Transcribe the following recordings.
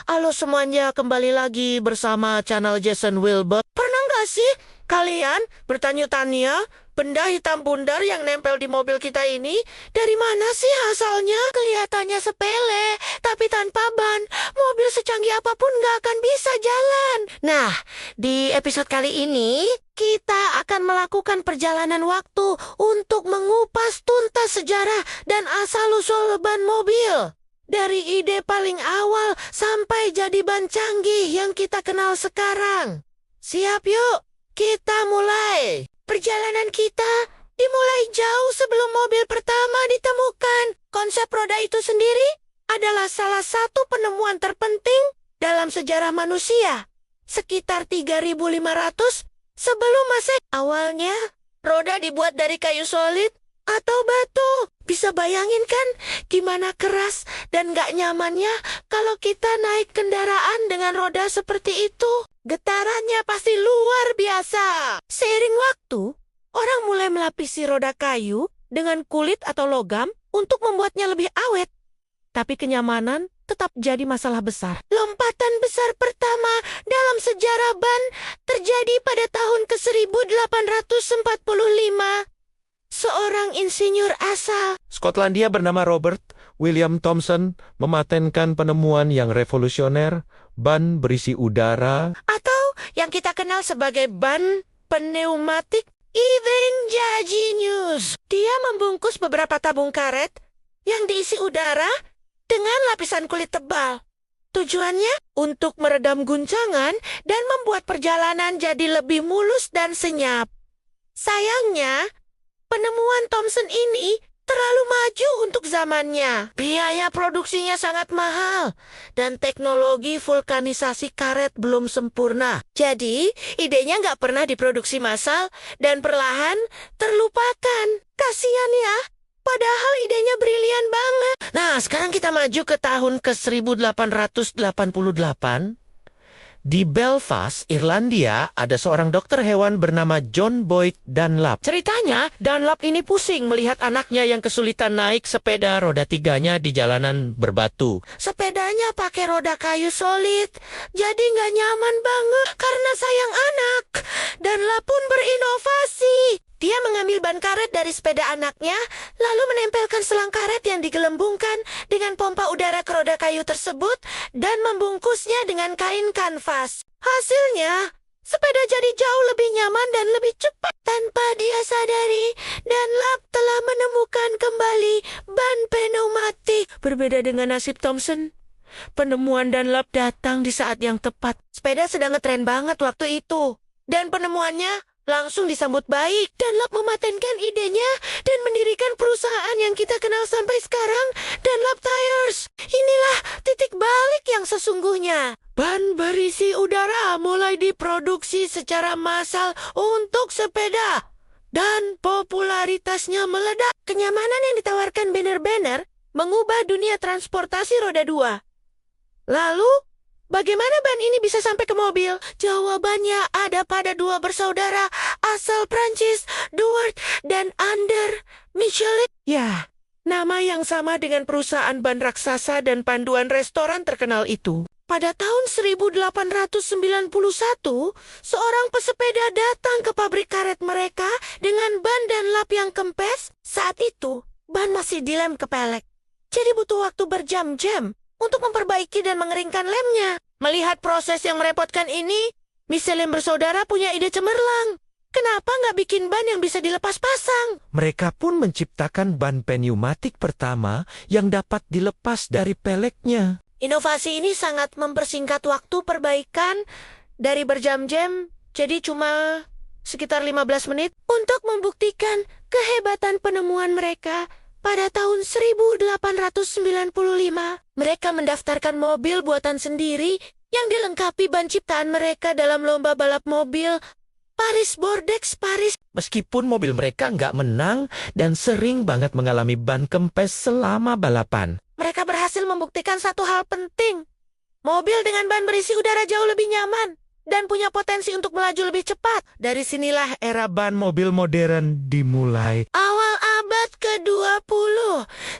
Halo semuanya, kembali lagi bersama channel Jason Wilbur. Pernah nggak sih kalian bertanya-tanya, benda hitam bundar yang nempel di mobil kita ini dari mana sih asalnya? Kelihatannya sepele, tapi tanpa ban, mobil secanggih apapun nggak akan bisa jalan. Nah, di episode kali ini, kita akan melakukan perjalanan waktu untuk mengupas tuntas sejarah dan asal-usul ban mobil. Dari ide paling awal sampai jadi ban canggih yang kita kenal sekarang. Siap yuk, kita mulai. Perjalanan kita dimulai jauh sebelum mobil pertama ditemukan. Konsep roda itu sendiri adalah salah satu penemuan terpenting dalam sejarah manusia. Sekitar 3.500 sebelum Masehi. Awalnya, roda dibuat dari kayu solid atau batu. Bisa bayangin kan gimana keras dan gak nyamannya kalau kita naik kendaraan dengan roda seperti itu? Getarannya pasti luar biasa. Seiring waktu, orang mulai melapisi roda kayu dengan kulit atau logam untuk membuatnya lebih awet. Tapi kenyamanan tetap jadi masalah besar. Lompatan besar pertama dalam sejarah ban terjadi pada tahun ke-1845. Seorang insinyur asal Skotlandia bernama Robert William Thomson mematenkan penemuan yang revolusioner, ban berisi udara, atau yang kita kenal sebagai ban pneumatik Ingenious. Dia membungkus beberapa tabung karet yang diisi udara dengan lapisan kulit tebal. Tujuannya untuk meredam guncangan dan membuat perjalanan jadi lebih mulus dan senyap. Sayangnya, penemuan Thomson ini terlalu maju untuk zamannya. Biaya produksinya sangat mahal dan teknologi vulkanisasi karet belum sempurna. Jadi, idenya nggak pernah diproduksi massal dan perlahan terlupakan. Kasian ya, padahal idenya brilian banget. Nah, sekarang kita maju ke tahun ke-1888. Di Belfast, Irlandia, ada seorang dokter hewan bernama John Boyd Dunlap. Ceritanya, Dunlap ini pusing melihat anaknya yang kesulitan naik sepeda roda tiganya di jalanan berbatu. Sepedanya pakai roda kayu solid, jadi nggak nyaman banget karena sayang anak. Dunlap pun berinovasi. Dia mengambil ban karet dari sepeda anaknya, lalu menempelkan selang karet yang digelembungkan dengan pompa udara ke roda kayu tersebut dan membungkusnya dengan kain kanvas. Hasilnya, sepeda jadi jauh lebih nyaman dan lebih cepat. Tanpa dia sadari, Dunlap telah menemukan kembali ban pneumatik. Berbeda dengan nasib Thomson, penemuan Dunlap datang di saat yang tepat. Sepeda sedang ngetren banget waktu itu. Dan penemuannya langsung disambut baik. Dunlap mematenkan idenya dan mendirikan perusahaan yang kita kenal sampai sekarang, Dunlap Tires. Inilah titik balik yang sesungguhnya. Ban berisi udara mulai diproduksi secara massal untuk sepeda, dan popularitasnya meledak. Kenyamanan yang ditawarkan banner-banner mengubah dunia transportasi roda 2. Lalu, bagaimana ban ini bisa sampai ke mobil? Jawabannya ada pada dua bersaudara asal Prancis, Duart dan Ander Michelin. Ya, nama yang sama dengan perusahaan ban raksasa dan panduan restoran terkenal itu. Pada tahun 1891, seorang pesepeda datang ke pabrik karet mereka dengan ban dan lap yang kempes. Saat itu, ban masih dilem ke pelek. Jadi butuh waktu berjam-jam untuk memperbaiki dan mengeringkan lemnya. Melihat proses yang merepotkan ini, Michelin bersaudara punya ide cemerlang. Kenapa nggak bikin ban yang bisa dilepas pasang? Mereka pun menciptakan ban pneumatik pertama yang dapat dilepas dari peleknya. Inovasi ini sangat mempersingkat waktu perbaikan dari berjam-jam jadi cuma sekitar 15 menit. Untuk membuktikan kehebatan penemuan mereka, pada tahun 1895, mereka mendaftarkan mobil buatan sendiri yang dilengkapi ban ciptaan mereka dalam lomba balap mobil Paris-Bordeaux, Paris. Meskipun mobil mereka nggak menang dan sering banget mengalami ban kempes selama balapan. Mereka berhasil membuktikan satu hal penting. Mobil dengan ban berisi udara jauh lebih nyaman dan punya potensi untuk melaju lebih cepat. Dari sinilah era ban mobil modern dimulai. Awal abad ke-20,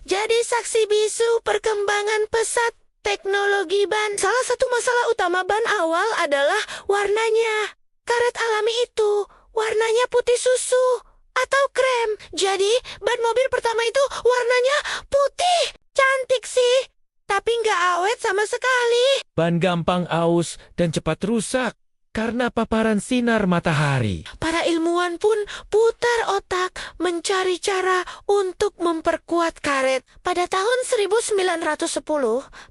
jadi saksi bisu perkembangan pesat Teknologi ban. Salah satu masalah utama ban awal adalah warnanya. Karet alami itu warnanya putih susu atau krem. Jadi, ban mobil pertama itu warnanya putih. Cantik sih, tapi nggak awet sama sekali. Ban gampang aus dan cepat rusak karena paparan sinar matahari. Para ilmuwan pun putar otak mencari cara untuk memperkuat karet. Pada tahun 1910,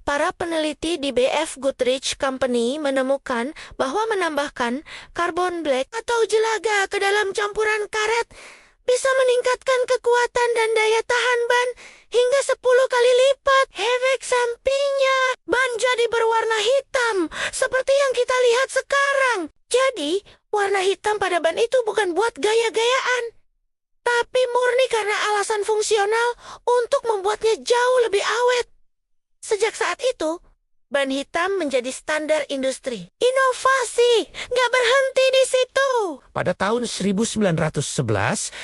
para peneliti di BF Goodrich Company menemukan bahwa menambahkan karbon black atau jelaga ke dalam campuran karet bisa meningkatkan kekuatan dan daya tahan ban hingga 10 kali lipat. Efek sampingnya, ban jadi berwarna hitam seperti yang kita lihat sekarang. Jadi, warna hitam pada ban itu bukan buat gaya-gayaan, tapi murni karena alasan fungsional untuk membuatnya jauh lebih awet. Sejak saat itu, ban hitam menjadi standar industri. Inovasi nggak berhenti di situ. Pada tahun 1911,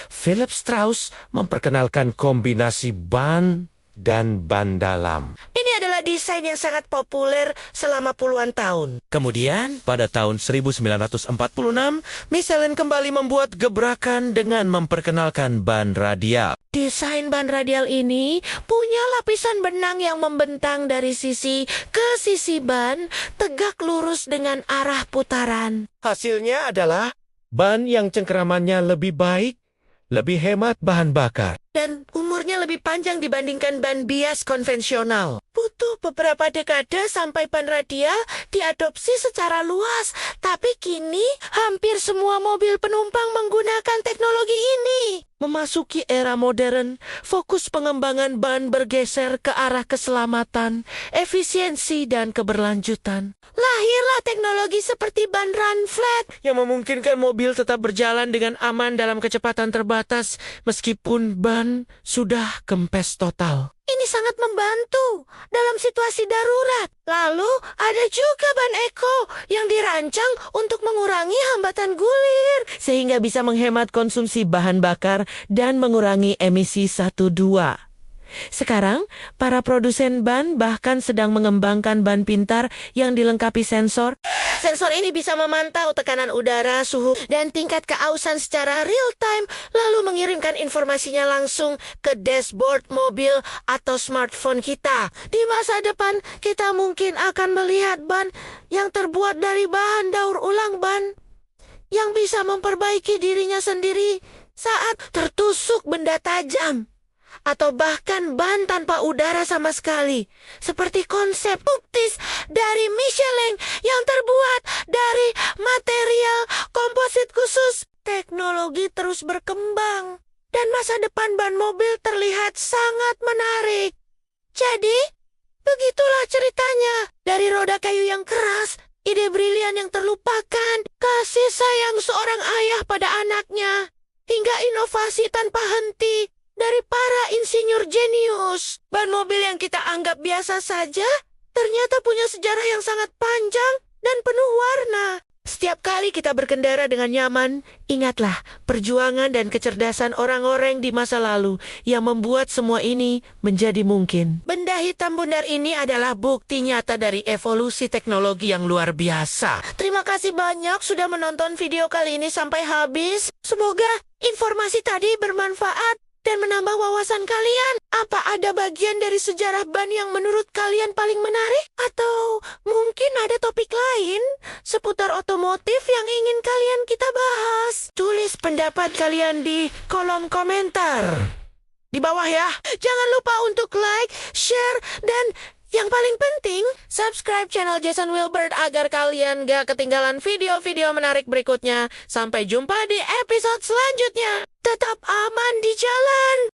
Philip Strauss memperkenalkan kombinasi ban dan ban dalam. Ini adalah desain yang sangat populer selama puluhan tahun. Kemudian, pada tahun 1946, Michelin kembali membuat gebrakan dengan memperkenalkan ban radial. Desain ban radial ini punya lapisan benang yang membentang dari sisi ke sisi ban, tegak lurus dengan arah putaran. Hasilnya adalah ban yang cengkeramannya lebih baik, lebih hemat bahan bakar. Dan umurnya lebih panjang dibandingkan ban bias konvensional. Butuh beberapa dekade sampai ban radial diadopsi secara luas. Tapi kini hampir semua mobil penumpang menggunakan teknologi ini. Memasuki era modern, fokus pengembangan ban bergeser ke arah keselamatan, efisiensi, dan keberlanjutan. Lahirlah teknologi seperti ban run flat Yang memungkinkan mobil tetap berjalan dengan aman dalam kecepatan terbatas meskipun ban sudah kempes total. Ini sangat membantu dalam situasi darurat. Lalu ada juga ban Eco yang dirancang untuk mengurangi hambatan gulir, Sehingga bisa menghemat konsumsi bahan bakar dan mengurangi emisi SO2. Sekarang, para produsen ban bahkan sedang mengembangkan ban pintar yang dilengkapi sensor. Sensor ini bisa memantau tekanan udara, suhu, dan tingkat keausan secara real time, lalu mengirimkan informasinya langsung ke dashboard mobil atau smartphone kita. Di masa depan, kita mungkin akan melihat ban yang terbuat dari bahan daur ulang ban yang bisa memperbaiki dirinya sendiri saat tertusuk benda tajam. Atau bahkan ban tanpa udara sama sekali, seperti konsep optis dari Michelin yang terbuat dari material komposit khusus. Teknologi terus berkembang, dan masa depan ban mobil terlihat sangat menarik. Jadi, begitulah ceritanya. Dari roda kayu yang keras, ide brilian yang terlupakan, kasih sayang seorang ayah pada anaknya, hingga inovasi tanpa henti dari para insinyur jenius. Ban mobil yang kita anggap biasa saja ternyata punya sejarah yang sangat panjang dan penuh warna. Setiap kali kita berkendara dengan nyaman, ingatlah perjuangan dan kecerdasan orang-orang di masa lalu yang membuat semua ini menjadi mungkin. Benda hitam bundar ini adalah bukti nyata dari evolusi teknologi yang luar biasa. Terima kasih banyak sudah menonton video kali ini sampai habis. Semoga informasi tadi bermanfaat dan menambah wawasan kalian. Apa ada bagian dari sejarah ban yang menurut kalian paling menarik? Atau mungkin ada topik lain seputar otomotif yang ingin kalian kita bahas? Tulis pendapat kalian di kolom komentar di bawah ya. Jangan lupa untuk like, share, dan yang paling penting, subscribe channel Jason Wilbert agar kalian gak ketinggalan video-video menarik berikutnya. Sampai jumpa di episode selanjutnya. Tetap aman di jalan.